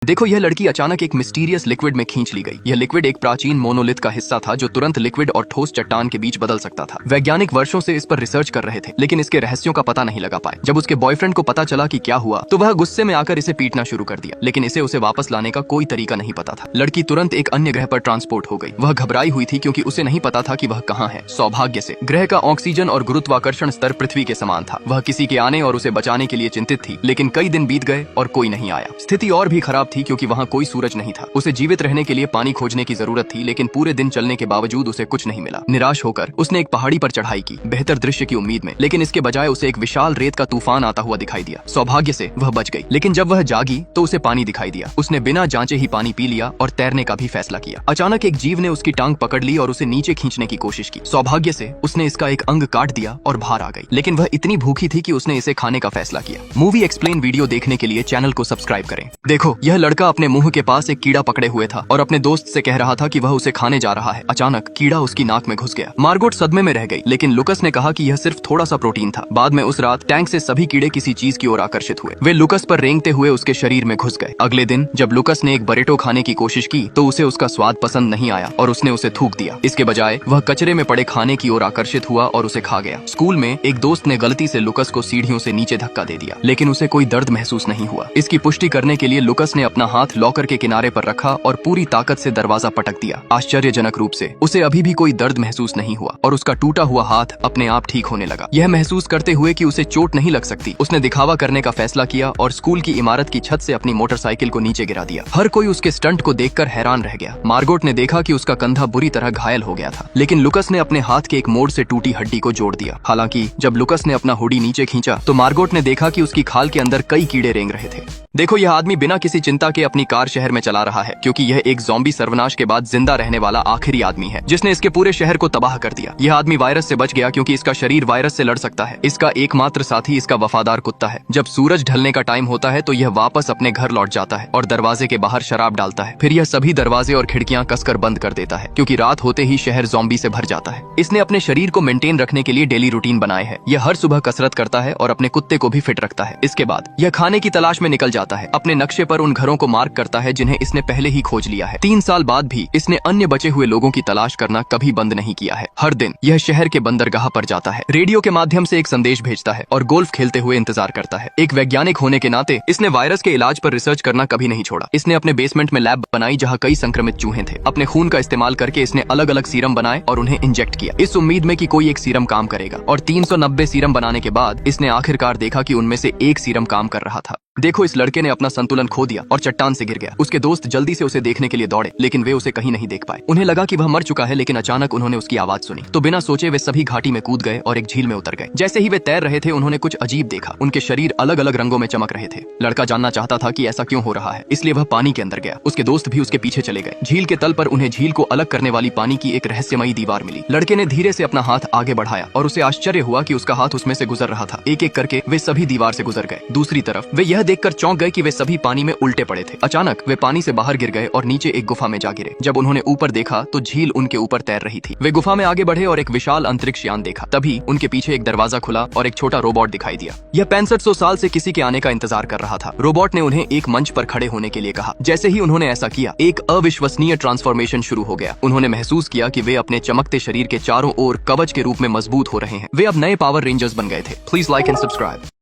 देखो, यह लड़की अचानक एक मिस्टीरियस लिक्विड में खींच ली गई। यह लिक्विड एक प्राचीन मोनोलिथ का हिस्सा था जो तुरंत लिक्विड और ठोस चट्टान के बीच बदल सकता था। वैज्ञानिक वर्षों से इस पर रिसर्च कर रहे थे, लेकिन इसके रहस्यों का पता नहीं लगा पाए। जब उसके बॉयफ्रेंड को पता चला कि क्या हुआ, तो वह गुस्से में आकर इसे पीटना शुरू कर दिया, लेकिन इसे उसे वापस लाने का कोई तरीका नहीं पता था। लड़की तुरंत एक अन्य ग्रह पर ट्रांसपोर्ट हो गई। वह घबराई हुई थी क्योंकि उसे नहीं पता था कि वह कहाँ है। सौभाग्य से ग्रह का ऑक्सीजन और गुरुत्वाकर्षण स्तर पृथ्वी के समान था। वह किसी के आने और उसे बचाने के लिए चिंतित थी, लेकिन कई दिन बीत गए और कोई नहीं आया। स्थिति और भी खराब थी क्योंकि वहाँ कोई सूरज नहीं था। उसे जीवित रहने के लिए पानी खोजने की जरूरत थी, लेकिन पूरे दिन चलने के बावजूद उसे कुछ नहीं मिला। निराश होकर उसने एक पहाड़ी पर चढ़ाई की, बेहतर दृश्य की उम्मीद में, लेकिन इसके बजाय उसे एक विशाल रेत का तूफान आता हुआ दिखाई दिया। सौभाग्य से वह बच गई, लेकिन जब वह जागी तो उसे पानी दिखाई दिया। उसने बिना जांचे ही पानी पी लिया और तैरने का भी फैसला किया। अचानक एक जीव ने उसकी टांग पकड़ ली और उसे नीचे खींचने की कोशिश की। सौभाग्य से उसने इसका एक अंग काट दिया और बाहर आ गई, लेकिन वह इतनी भूखी थी कि उसने इसे खाने का फैसला किया। मूवी एक्सप्लेन वीडियो देखने के लिए चैनल को सब्सक्राइब करें। देखो, यह लड़का अपने मुंह के पास एक कीड़ा पकड़े हुए था और अपने दोस्त से कह रहा था कि वह उसे खाने जा रहा है। अचानक कीड़ा उसकी नाक में घुस गया। मार्गोट सदमे में रह गई, लेकिन लुकस ने कहा कि यह सिर्फ थोड़ा सा प्रोटीन था। बाद में उस रात टैंक से सभी कीड़े किसी चीज की ओर आकर्षित हुए। वे लुकस पर रेंगते हुए उसके शरीर में घुस गए। अगले दिन जब लुकस ने एक बरेटो खाने की कोशिश की तो उसे उसका स्वाद पसंद नहीं आया और उसने उसे थूक दिया। इसके बजाय वह कचरे में पड़े खाने की ओर आकर्षित हुआ और उसे खा गया। स्कूल में एक दोस्त ने गलती से लुकस को सीढ़ियों से नीचे धक्का दे दिया, लेकिन उसे कोई दर्द महसूस नहीं हुआ। इसकी पुष्टि करने के लिए लुकस ने अपना हाथ लॉकर के किनारे पर रखा और पूरी ताकत से दरवाजा पटक दिया। आश्चर्यजनक रूप से उसे अभी भी कोई दर्द महसूस नहीं हुआ और उसका टूटा हुआ हाथ अपने आप ठीक होने लगा। यह महसूस करते हुए कि उसे चोट नहीं लग सकती, उसने दिखावा करने का फैसला किया और स्कूल की इमारत की छत से अपनी मोटरसाइकिल को नीचे गिरा दिया। हर कोई उसके स्टंट को देखकर हैरान रह गया। मार्गोट ने देखा कि उसका कंधा बुरी तरह घायल हो गया था, लेकिन लुकस ने अपने हाथ के एक मोड़ से टूटी हड्डी को जोड़ दिया। हालांकि जब लुकस ने अपना हुडी नीचे खींचा तो मार्गोट ने देखा कि उसकी खाल के अंदर कई कीड़े रेंग रहे थे। देखो, यह आदमी बिना किसी चिंता के अपनी कार शहर में चला रहा है, क्योंकि यह एक ज़ॉम्बी सर्वनाश के बाद जिंदा रहने वाला आखिरी आदमी है जिसने इसके पूरे शहर को तबाह कर दिया। यह आदमी वायरस से बच गया क्योंकि इसका शरीर वायरस से लड़ सकता है। इसका एकमात्र साथी इसका वफादार कुत्ता है। जब सूरज ढलने का टाइम होता है तो यह वापस अपने घर लौट जाता है और दरवाजे के बाहर शराब डालता है। फिर यह सभी दरवाजे और खिड़कियां कसकर बंद कर देता है, क्योंकि रात होते ही शहर ज़ॉम्बी से भर जाता है। इसने अपने शरीर को मेंटेन रखने के लिए डेली रूटीन बनाए है। यह हर सुबह कसरत करता है और अपने कुत्ते को भी फिट रखता है। इसके बाद यह खाने की तलाश में निकल जाता है। अपने नक्शे पर उन घरों को मार्क करता है जिन्हें इसने पहले ही खोज लिया है। 3 साल बाद भी इसने अन्य बचे हुए लोगों की तलाश करना कभी बंद नहीं किया है। हर दिन यह शहर के बंदरगाह पर जाता है, रेडियो के माध्यम से एक संदेश भेजता है और गोल्फ खेलते हुए इंतजार करता है। एक वैज्ञानिक होने के नाते इसने वायरस के इलाज पर रिसर्च करना कभी नहीं छोड़ा। इसने अपने बेसमेंट में लैब बनाई जहाँ कई संक्रमित चूहे थे। अपने खून का इस्तेमाल करके इसने अलग अलग सीरम बनाए और उन्हें इंजेक्ट किया, इस उम्मीद में कि कोई एक सीरम काम करेगा। और 390 सीरम बनाने के बाद इसने आखिरकार देखा कि उनमें से एक सीरम काम कर रहा था। देखो, इस लड़के ने अपना संतुलन खो दिया और चट्टान से गिर गया। उसके दोस्त जल्दी से उसे देखने के लिए दौड़े, लेकिन वे उसे कहीं नहीं देख पाए। उन्हें लगा कि वह मर चुका है, लेकिन अचानक उन्होंने उसकी आवाज सुनी तो बिना सोचे वे सभी घाटी में कूद गए और एक झील में उतर गए। जैसे ही वे तैर रहे थे उन्होंने कुछ अजीब देखा। उनके शरीर अलग अलग रंगों में चमक रहे थे। लड़का जानना चाहता था कि ऐसा क्यों हो रहा है, इसलिए वह पानी के अंदर गया। उसके दोस्त भी उसके पीछे चले गए। झील के तल पर उन्हें झील को अलग करने वाली पानी की एक रहस्यमयी दीवार मिली। लड़के ने धीरे से अपना हाथ आगे बढ़ाया और उसे आश्चर्य हुआ कि उसका हाथ उसमें से गुजर रहा था। एक एक करके वे सभी दीवार से गुजर गए। दूसरी तरफ वे यह देखकर चौंक गए कि वे सभी पानी में उल्टे पड़े थे। अचानक वे पानी से बाहर गिर गए और नीचे एक गुफा में जा गिरे। जब उन्होंने ऊपर देखा तो झील उनके ऊपर तैर रही थी। वे गुफा में आगे बढ़े और एक विशाल अंतरिक्ष यान देखा। तभी उनके पीछे एक दरवाजा खुला और एक छोटा रोबोट दिखाई दिया। यह 6500 साल से किसी के आने का इंतजार कर रहा था। रोबोट ने उन्हें एक मंच पर खड़े होने के लिए कहा। जैसे ही उन्होंने ऐसा किया, एक अविश्वसनीय ट्रांसफॉर्मेशन शुरू हो गया। उन्होंने महसूस किया कि वे अपने चमकते शरीर के चारों ओर कवच के रूप में मजबूत हो रहे हैं। वे अब नए पावर रेंजर्स बन गए थे। Please like and subscribe.